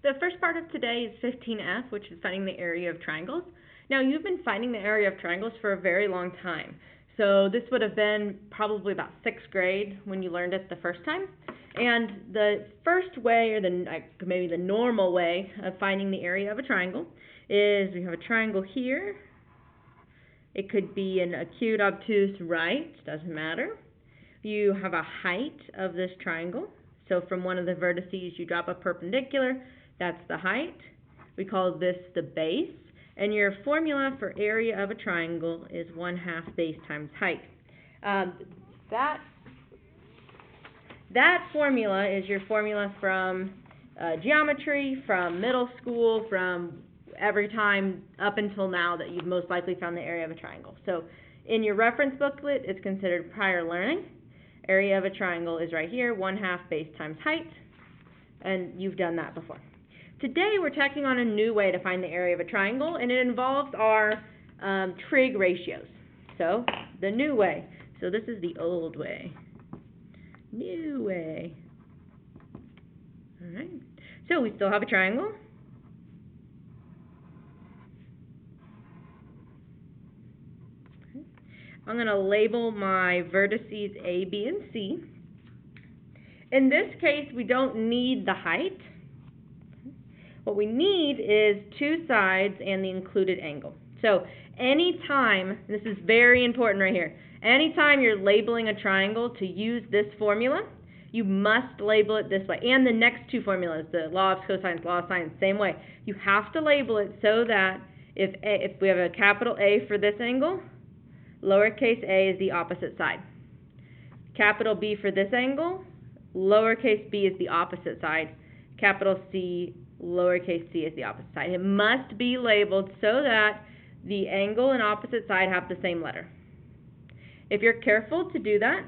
The first part of today is 15F, which is finding the area of triangles. Now, you've been finding the area of triangles for a very long time. So this would have been probably about 6th grade when you learned it the first time. And the first way, or maybe the normal way of finding the area of a triangle is we have a triangle here. It could be an acute, obtuse, right, doesn't matter. You have a height of this triangle. So from one of the vertices, you drop a perpendicular. That's the height. We call this the base. And your formula for area of a triangle is 1/2 base times height. That formula is your formula from geometry, from middle school, from every time up until now that you've most likely found the area of a triangle. So in your reference booklet, it's considered prior learning. Area of a triangle is right here, 1/2 base times height, and you've done that before. Today we're tacking on a new way to find the area of a triangle, and it involves our trig ratios. So the new way. So this is the old way. New way. All right. So we still have a triangle. I'm going to label my vertices A, B, and C. In this case, we don't need the height. What we need is 2 sides and the included angle. So anytime, this is very important right here, anytime you're labeling a triangle to use this formula, you must label it this way. And the next 2 formulas, the law of cosines, law of sines, same way. You have to label it so that if we have a capital A for this angle, lowercase a is the opposite side. Capital B for this angle, lowercase b is the opposite side. Capital C, lowercase c is the opposite side. It must be labeled so that the angle and opposite side have the same letter. If you're careful to do that,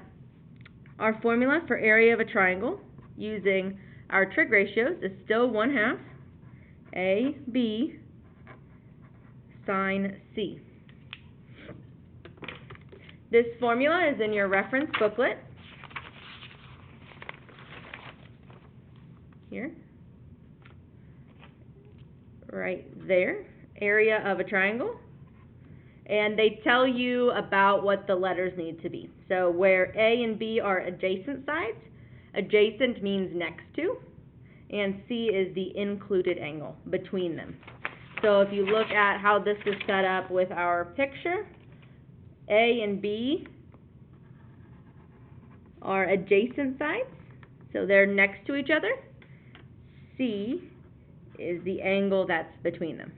our formula for area of a triangle using our trig ratios is still 1/2 AB sine C. This formula is in your reference booklet here. Right there, area of a triangle, and they tell you about what the letters need to be. So where A and B are adjacent sides, adjacent means next to, and C is the included angle between them. So if you look at how this is set up with our picture, A and B are adjacent sides, so they're next to each other. C is the angle that's between them.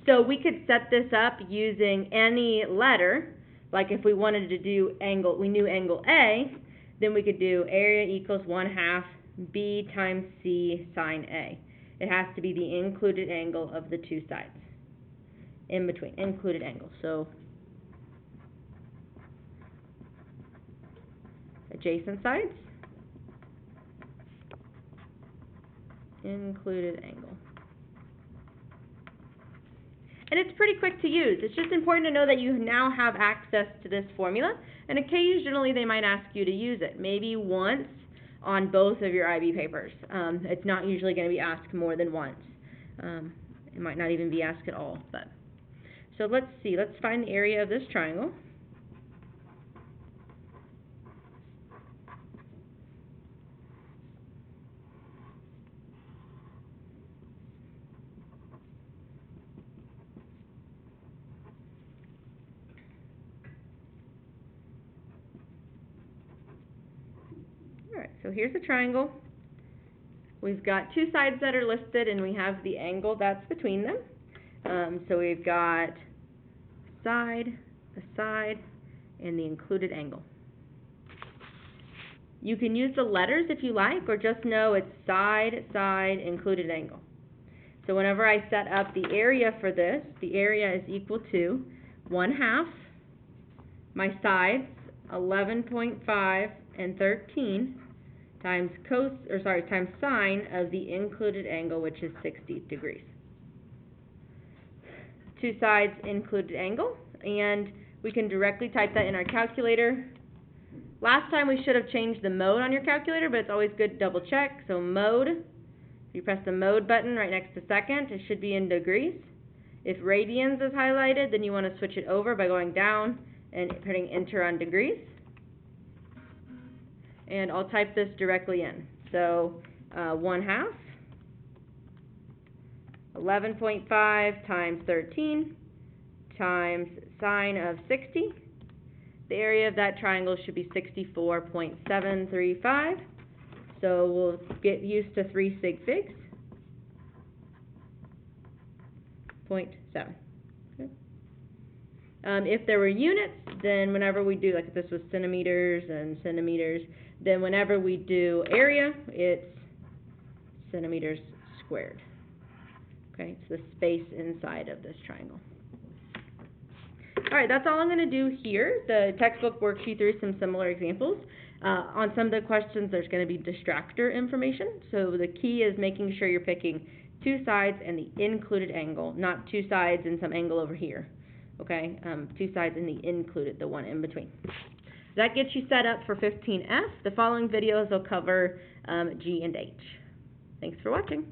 So we could set this up using any letter, like if we wanted to do angle, we knew angle A, then we could do area equals 1/2 B times C sine A. It has to be the included angle of the 2 sides, in between, included angle. So adjacent sides, included angle. And it's pretty quick to use. It's just important to know that you now have access to this formula, and occasionally they might ask you to use it, maybe once on both of your IB papers. It's not usually going to be asked more than once. It might not even be asked at all. But so let's see. Let's find the area of this triangle. Alright, so here's a triangle. We've got 2 sides that are listed, and we have the angle that's between them. So we've got a side, and the included angle. You can use the letters if you like, or just know it's side, included angle. So whenever I set up the area for this, the area is equal to 1/2 my sides, 11.5 and 13, times times sine of the included angle, which is 60 degrees. 2 sides included angle, and we can directly type that in our calculator. Last time we should have changed the mode on your calculator, but it's always good to double check. So mode If you press the mode button right next to second, it should be in degrees. If radians is highlighted, then you want to switch it over by going down and putting enter on degrees. And I'll type this directly in. So 1/2, 11.5 times 13 times sine of 60. The area of that triangle should be 64.735. So we'll get used to 3 sig figs. 0.7. Okay. If there were units, then whenever we do, like if this was centimeters and centimeters, then whenever we do area, it's centimeters squared. Okay, it's the space inside of this triangle. Alright, that's all I'm going to do here. The textbook works you through some similar examples. On some of the questions, there's going to be distractor information. So the key is making sure you're picking 2 sides and the included angle, not 2 sides and some angle over here. Okay, 2 sides and the included, the one in between. That gets you set up for 15F. The following videos will cover G and H. Thanks for watching.